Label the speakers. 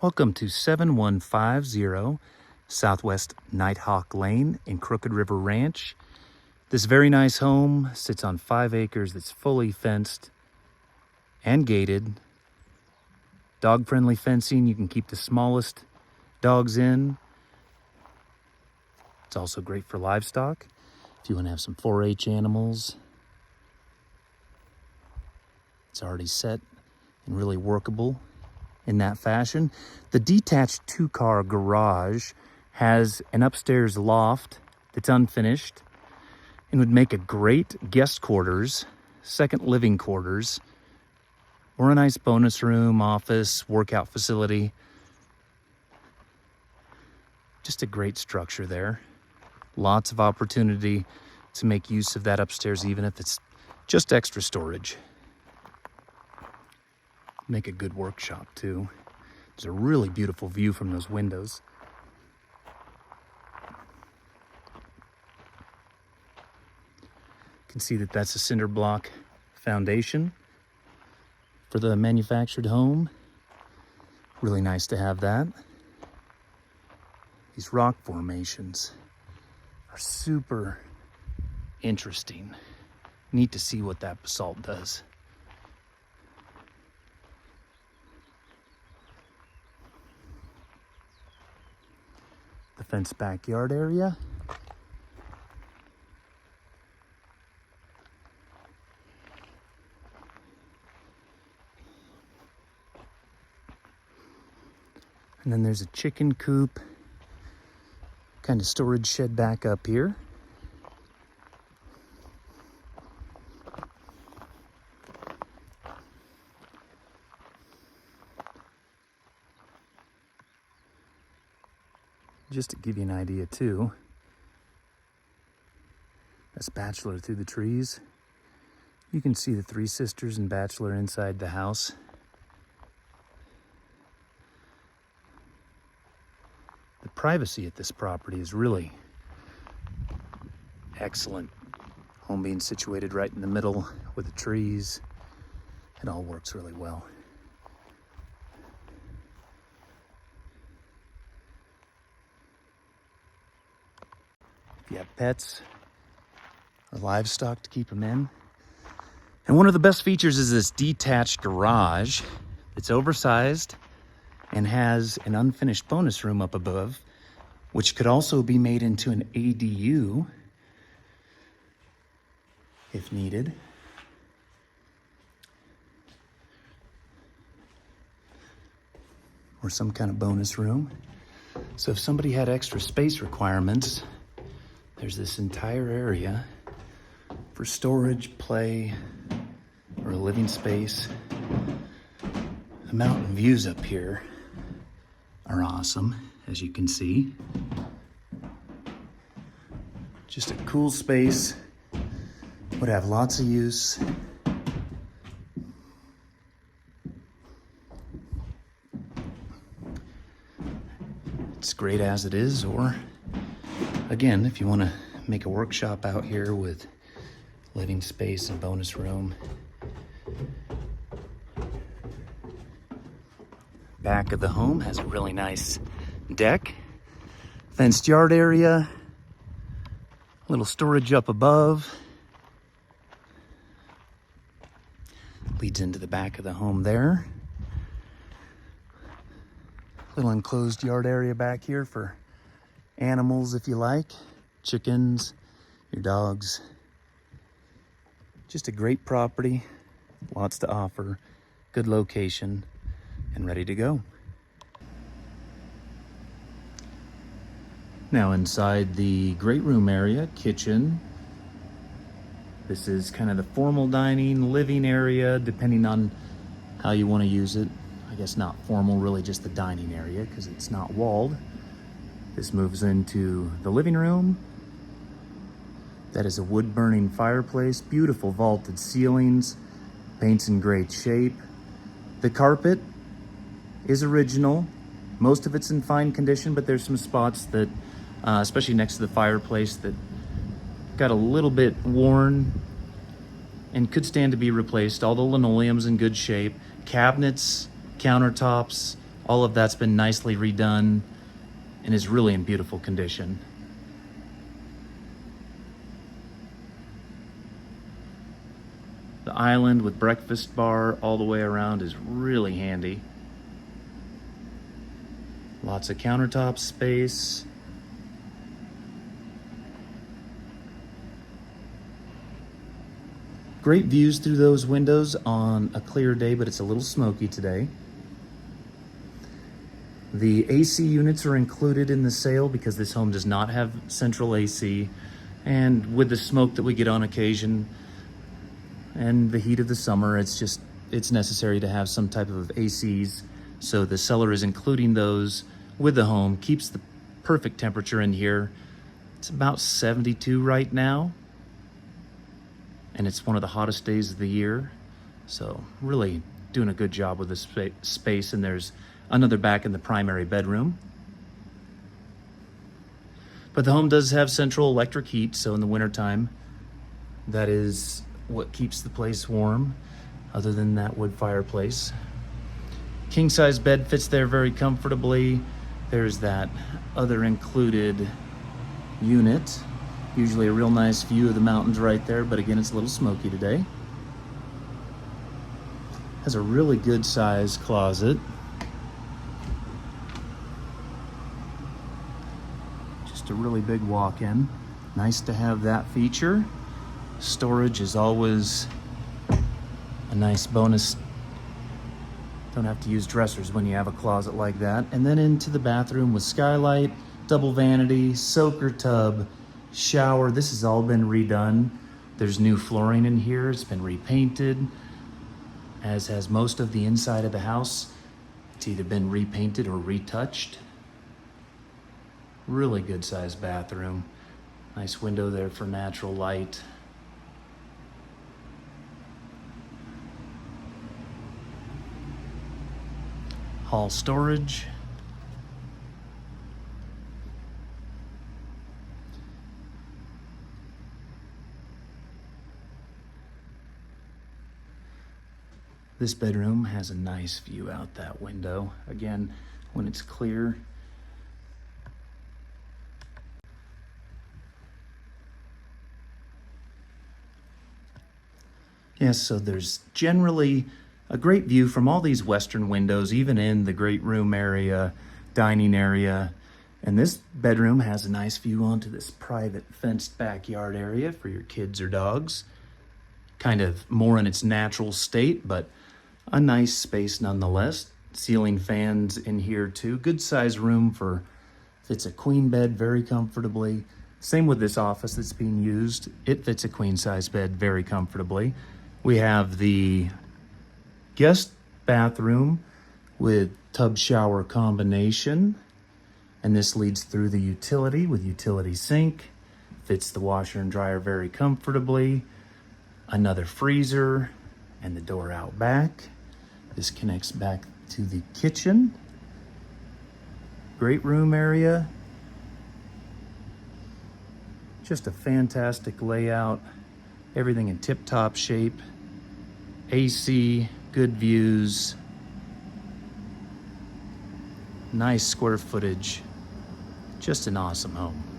Speaker 1: Welcome to 7150 Southwest Nighthawk Lane in Crooked River Ranch. This very nice home sits on 5 acres that's fully fenced and gated. Dog-friendly fencing, you can keep the smallest dogs in. It's also great for livestock. If you want to have some 4-H animals, it's already set and really workable in that fashion. The detached 2-car garage has an upstairs loft that's unfinished and would make a great guest quarters, second living quarters, or a nice bonus room, office, workout facility. Just a great structure there. Lots of opportunity to make use of that upstairs, even if it's just extra storage. Make a good workshop too. There's a really beautiful view from those windows. You can see that that's a cinder block foundation for the manufactured home. Really nice to have that. These rock formations are super interesting. Neat to see what that basalt does. The fenced backyard area. And then there's a chicken coop, kind of storage shed back up here. Just to give you an idea too, that's Bachelor through the trees. You can see the 3 sisters and Bachelor inside the house. The privacy at this property is really excellent. Home being situated right in the middle with the trees, it all works really well. If you have pets or livestock to keep them in. And one of the best features is this detached garage. It's oversized and has an unfinished bonus room up above, which could also be made into an ADU if needed. Or some kind of bonus room. So if somebody had extra space requirements, there's this entire area for storage, play, or a living space. The mountain views up here are awesome, as you can see. Just a cool space, would have lots of use. It's great as it is, or again, if you want to make a workshop out here with living space and bonus room. Back of the home has a really nice deck, fenced yard area, little storage up above. Leads into the back of the home there. Little enclosed yard area back here for animals if you like, chickens, your dogs. Just a great property, lots to offer, good location, and ready to go. Now inside the great room area, kitchen. This is kind of the formal dining, living area, depending on how you want to use it. I guess not formal, really just the dining area because it's not walled. This moves into the living room. That is a wood-burning fireplace, beautiful vaulted ceilings, paint's in great shape. The carpet is original. Most of it's in fine condition, but there's some spots that, especially next to the fireplace, that got a little bit worn and could stand to be replaced. All the linoleum's in good shape. Cabinets, countertops, All of that's been nicely redone and is really in beautiful condition. The island with breakfast bar all the way around is really handy. Lots of countertop space. Great views through those windows on a clear day, but it's a little smoky today. The AC units are included in the sale because this home does not have central AC. And with the smoke that we get on occasion and the heat of the summer, it's necessary to have some type of ACs. So the seller is including those with the home, keeps the perfect temperature in here. It's about 72 right now. And it's one of the hottest days of the year. So really doing a good job with the space. And there's another back in the primary bedroom. But the home does have central electric heat, so in the wintertime, that is what keeps the place warm, other than that wood fireplace. King size bed fits there very comfortably. There's that other included unit. Usually a real nice view of the mountains right there, but again, it's a little smoky today. Has a really good size closet. Just a really big walk-in. Nice to have that feature. Storage is always a nice bonus. Don't have to use dressers when you have a closet like that. And then into the bathroom with skylight, double vanity, soaker tub, shower. This has all been redone. There's new flooring in here. It's been repainted, as has most of the inside of the house. It's either been repainted or retouched. Really good sized bathroom. Nice window there for natural light. Hall storage. This bedroom has a nice view out that window. Again, when it's clear. Yes, so there's generally a great view from all these western windows, even in the great room area, dining area. And this bedroom has a nice view onto this private fenced backyard area for your kids or dogs. Kind of more in its natural state, but a nice space nonetheless. Ceiling fans in here too. Good size room fits a queen bed very comfortably. Same with this office that's being used. It fits a queen size bed very comfortably. We have the guest bathroom with tub shower combination. And this leads through the utility with utility sink. Fits the washer and dryer very comfortably. Another freezer and the door out back. This connects back to the kitchen. Great room area. Just a fantastic layout. Everything in tip-top shape. AC, good views. Nice square footage. Just an awesome home.